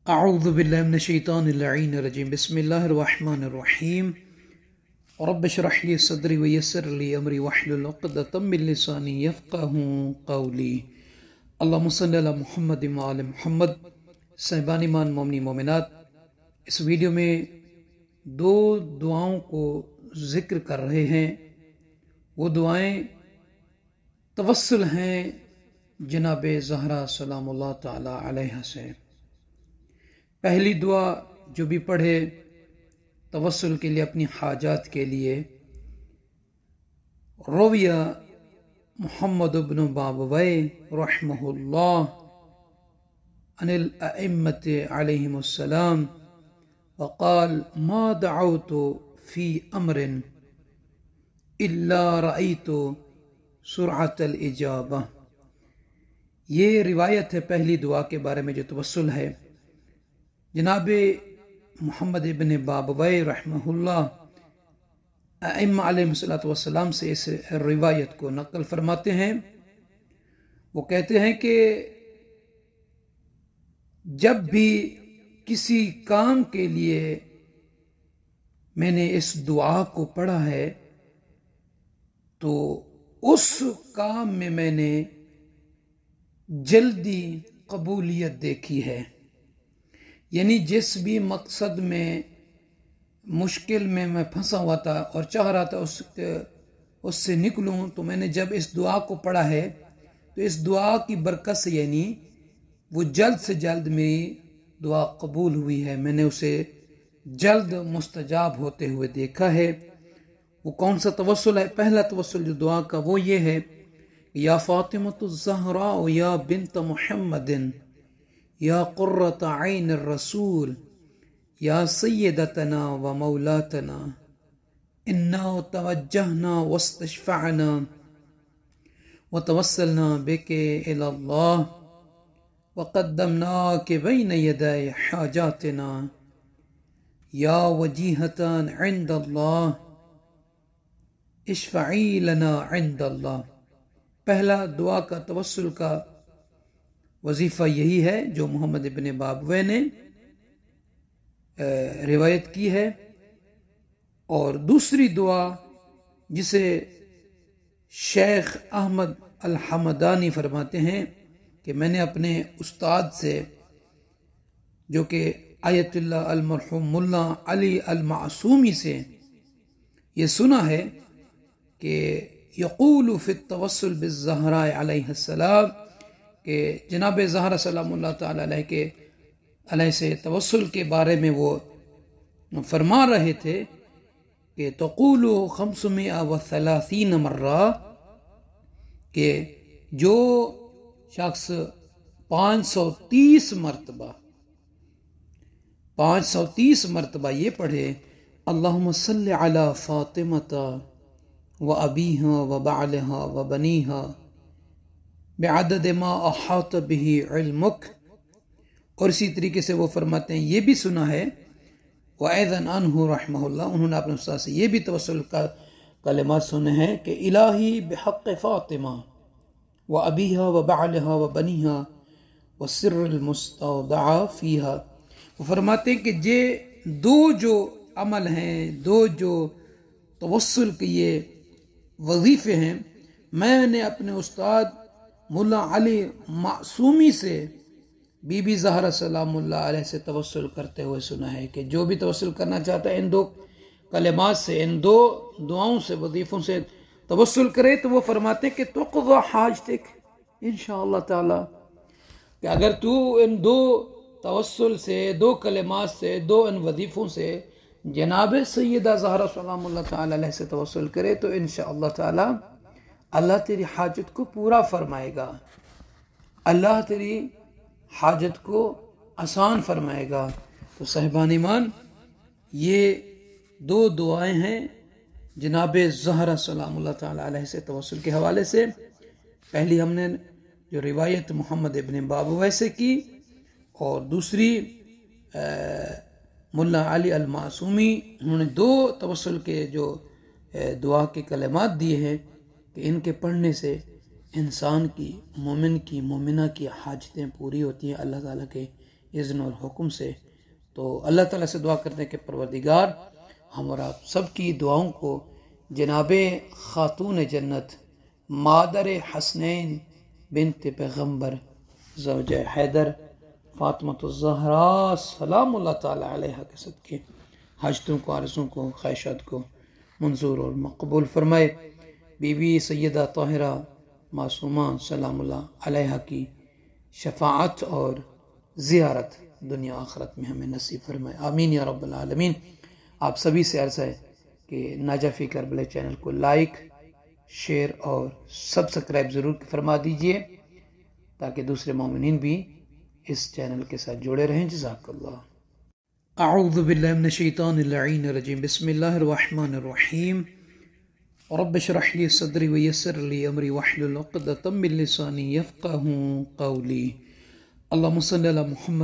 اعوذ باللہ من الشیطان اللعین الرجیم بسم اللہ الرحمن الرحیم رب اشرح لی صدری ویسر لی امری واحلل عقدۃ من لسانی یفقہوا قولی اللہم صلی علی محمد وعلی محمد۔ صاحبان ایمان مومنی مومنات، اس ویڈیو میں دو دعاؤں کو ذکر کر رہے ہیں۔ وہ دعائیں توسل ہیں جناب زہرا سلام اللہ تعالی علیہ سے۔ پہلی دعا جو بھی پڑھے توسل کے لیے، اپنی حاجات کے لیے، رویہ محمد بن بابویہ رحمہ اللہ عن الائمۃ علیہم السلام وقال ما دعوت فی امر الا رأیت سرعۃ الاجابہ۔ یہ روایت ہے پہلی دعا کے بارے میں جو توسل ہے۔ جناب محمد ابن بابویہ رحمہ اللہ ائمہ علیہ السلام سے اس روایت کو نقل فرماتے ہیں۔ وہ کہتے ہیں کہ جب بھی کسی کام کے لیے میں نے اس دعا کو پڑھا ہے تو اس کام میں نے جلدی قبولیت دیکھی ہے۔ یعنی جس بھی مقصد میں مشکل میں پھنسا ہوا تھا اور چاہ رہا تھا اس سے نکلوں، تو میں نے جب اس دعا کو پڑھا ہے تو اس دعا کی برکت سے یعنی وہ جلد سے جلد میری دعا قبول ہوئی ہے، میں نے اسے جلد مستجاب ہوتے ہوئے دیکھا ہے۔ وہ کون سا توسل ہے؟ پہلا توسل جو دعا کا وہ یہ ہے، یا فاطمۃ الزہراء یا بنت محمد یا قرۃ عین الرسول یا سیدتنا و مولاتنا انا توجہنا واستشفعنا وتوسلنا بک الی اللہ وقدمناک بین یدی حاجاتنا یا وجیہۃ عند اللہ اشفعی لنا عند اللہ۔ پہلا دعا کا توسل کا وظیفہ یہی ہے جو محمد ابن بابویہ نے روایت کی ہے۔ اور دوسری دعا جسے شیخ احمد الحمدانی فرماتے ہیں کہ میں نے اپنے استاد سے جو کہ آیت اللہ المرحوم ملا علی المعصومی سے یہ سنا ہے کہ یقول فی التوسل بالزہراء علیہ السلام، کہ جناب زہرا سلام اللہ تعالی علیہ سے توسل کے بارے میں وہ فرما رہے تھے کہ تقول 530 مرہ، کہ جو شخص 530 مرتبہ یہ پڑھے اللہم صلی علی فاطمۃ و ابیہا و بعلہا و بنیہا بعدد ما احاط به علمک، اور اسی طریقے سے وہ فرماتے ہیں یہ بھی سنا ہے وَأَيْضًا عَنْهُ رحمہ اللہ، انہوں نے اپنے استاد سے یہ بھی توسل کا کلمات سنے ہیں کہ الہی بحق فاطمہ و ابیہا و بعلہا و بنیہا و سر المستودع فیہا۔ وہ فرماتے ہیں کہ یہ دو جو عمل ہیں، دو جو توسل کے یہ وظیفے ہیں، میں نے اپنے استاد ملا علی معصومی سے بی بی زہرا سلام اللہ علیہ سے توسل کرتے ہوئے سنا ہے کہ جو بھی توسل کرنا چاہتا ہے ان دو کلمات سے، ان دو دعاؤں سے، وظیفوں سے توسل کرے تو وہ فرماتے ہیں کہ تقضی حاجتک انشاءاللہ تعالی، کہ اگر تو ان دو توسل سے، دو کلمات سے، دو ان وظیفوں سے جناب سیدہ زہرا سلام اللہ تعالی علیہ سے توسل کرے تو انشاءاللہ تعالی اللہ تیری حاجت کو پورا فرمائے گا، اللہ تیری حاجت کو آسان فرمائے گا۔ تو صاحبان ایمان، یہ دو دعائیں ہیں جناب زہرا سلام اللہ تعالی علیہ سے توسل کے حوالے سے۔ پہلی ہم نے جو روایت محمد ابن بابویہ سے کی، اور دوسری ملا علی المعصومی، انہوں نے دو توسل کے جو دعا کے کلمات دیے ہیں کہ ان کے پڑھنے سے انسان کی، مومن کی، مومنہ کی حاجتیں پوری ہوتی ہیں، اللہ تعالیٰ کے اذن اور حکم سے۔ تو اللہ تعالیٰ سے دعا کرتے ہیں کہ پروردگار ہم اور آپ سب کی دعاؤں کو جناب خاتون جنت مادر حسنین بنت پیغمبر زوجہ حیدر فاطمۃ الزہرا سلام اللہ تعالیٰ علیہ کے صدقے حاجتوں کو، آرزوں کو، خواہشات کو منظور اور مقبول فرمائے۔ بی بی سیدہ طاہرہ معصومہ سلام اللہ علیہ کی شفاعت اور زیارت دنیا آخرت میں ہمیں نصیب فرمائے، آمین یا رب العالمین۔ آپ سبھی سے عرض ہے کہ ناجافی کربلا چینل کو لائک، شیئر اور سبسکرائب ضرور فرما دیجئے تاکہ دوسرے مومنین بھی اس چینل کے ساتھ جڑے رہیں۔ جزاک اللہ۔ اعوذ باللہ من الشیطان اللعین الرجیم، بسم اللہ الرحمن الرحیم۔ رب اشرح لي صدری ویسر لي امری واحلل عقدۃ من لسانی یفقهوا قولی۔ اللہم صلی علی محمد